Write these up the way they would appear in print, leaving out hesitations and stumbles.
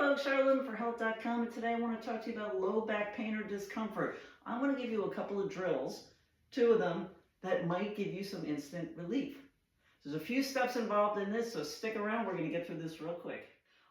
folks, CharlotteLivingForHealth.com, and today I want to talk to you about low back pain or discomfort. I'm going to give you a couple of drills, two of them, that might give you some instant relief. There's a few steps involved in this, so stick around. We're going to get through this real quick.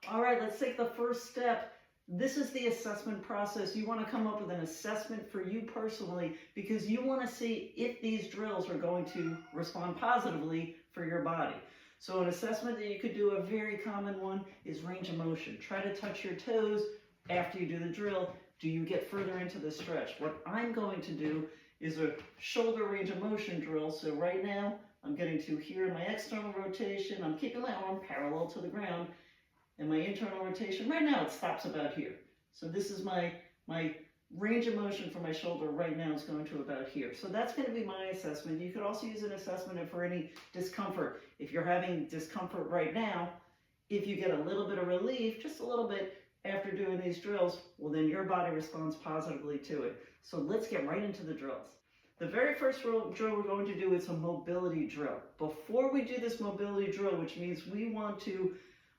All right, let's take the first step. This is the assessment process. You want to come up with an assessment for you personally because you want to see if these drills are going to respond positively for your body. So an assessment that you could do, a very common one, is range of motion. Try to touch your toes after you do the drill. Do you get further into the stretch? What I'm going to do is a shoulder range of motion drill. So right now, I'm getting to here in my external rotation. I'm keeping my arm parallel to the ground. And my internal rotation, right now it stops about here. So this is my range of motion for my shoulder right now is going to about here. So that's going to be my assessment. You could also use an assessment for any discomfort. If you're having discomfort right now, if you get a little bit of relief, just a little bit after doing these drills, well then your body responds positively to it. So let's get right into the drills. The very first drill we're going to do is a mobility drill. Before we do this mobility drill, which means we want to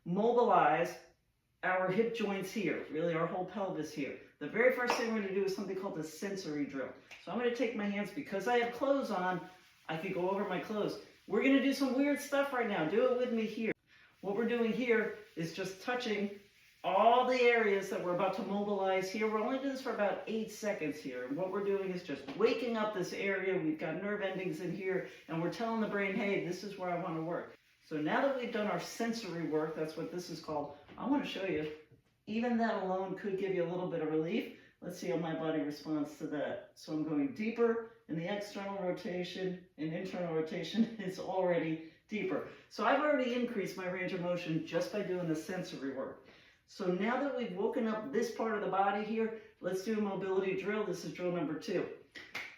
mobilize our hip joints here, really our whole pelvis here. The very first thing we're going to do is something called the sensory drill. So I'm going to take my hands, because I have clothes on, I could go over my clothes. We're going to do some weird stuff right now. Do it with me here. What we're doing here is just touching all the areas that we're about to mobilize here. We're only doing this for about 8 seconds here. And what we're doing is just waking up this area. We've got nerve endings in here, and we're telling the brain, hey, this is where I want to work. So now that we've done our sensory work, that's what this is called, I want to show you, even that alone could give you a little bit of relief. Let's see how my body responds to that. So I'm going deeper in the external rotation, and internal rotation is already deeper. So I've already increased my range of motion just by doing the sensory work. So now that we've woken up this part of the body here, let's do a mobility drill. This is drill number 2.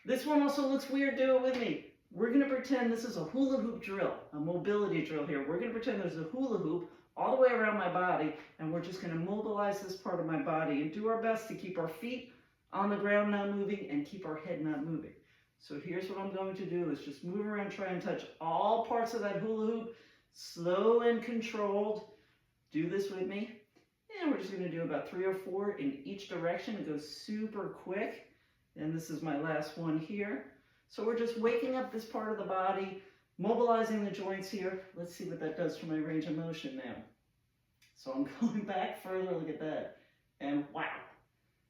This one also looks weird. Do it with me. We're going to pretend this is a hula hoop drill, a mobility drill here. We're going to pretend there's a hula hoop all the way around my body, and we're just going to mobilize this part of my body and do our best to keep our feet on the ground not moving and keep our head not moving. So here's what I'm going to do is just move around, try and touch all parts of that hula hoop, slow and controlled. Do this with me. And we're just going to do about 3 or 4 in each direction. It goes super quick. And this is my last one here. So we're just waking up this part of the body, mobilizing the joints here. Let's see what that does for my range of motion now. So I'm going back further, look at that. And wow.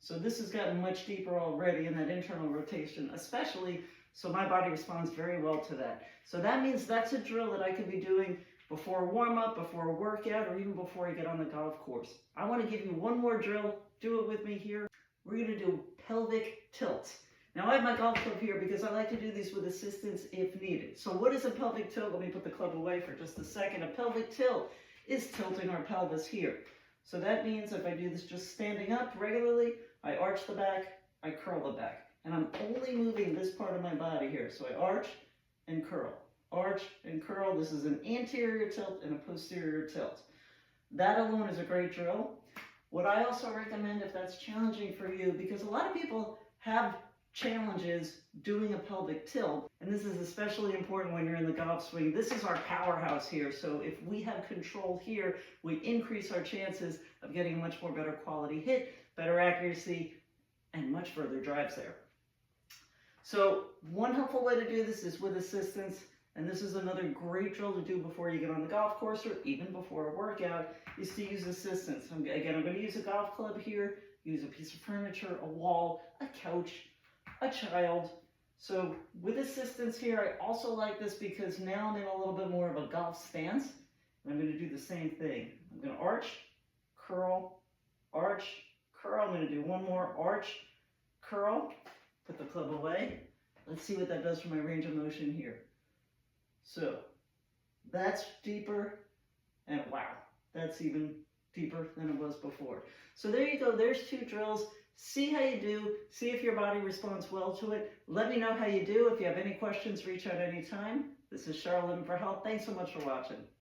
So this has gotten much deeper already in that internal rotation, especially, so my body responds very well to that. So that means that's a drill that I could be doing before a warm-up, before a workout, or even before I get on the golf course. I want to give you one more drill. Do it with me here. We're going to do pelvic tilts. Now I have my golf club here because I like to do these with assistance if needed. So what is a pelvic tilt? Let me put the club away for just a second. A pelvic tilt is tilting our pelvis here. So that means if I do this just standing up regularly, I arch the back, I curl the back. And I'm only moving this part of my body here. So I arch and curl. Arch and curl. This is an anterior tilt and a posterior tilt. That alone is a great drill. What I also recommend, if that's challenging for you, because a lot of people have challenges doing a pelvic tilt, and this is especially important when you're in the golf swing. This is our powerhouse here, so if we have control here, we increase our chances of getting a much more better quality hit, better accuracy, and much further drives there. So one helpful way to do this is with assistance, and this is another great drill to do before you get on the golf course or even before a workout, is to use assistance. Again, I'm going to use a golf club here, use a piece of furniture, a wall, a couch, a child. So with assistance here, I also like this because now I'm in a little bit more of a golf stance. And I'm going to do the same thing. I'm going to arch, curl, arch, curl. I'm going to do one more arch, curl, put the club away. Let's see what that does for my range of motion here. So that's deeper, and wow, that's even deeper than it was before. So there you go. There's 2 drills. See how you do. See if your body responds well to it. Let me know how you do. If you have any questions, reach out anytime. This is Charlotte Living for Health. Thanks so much for watching.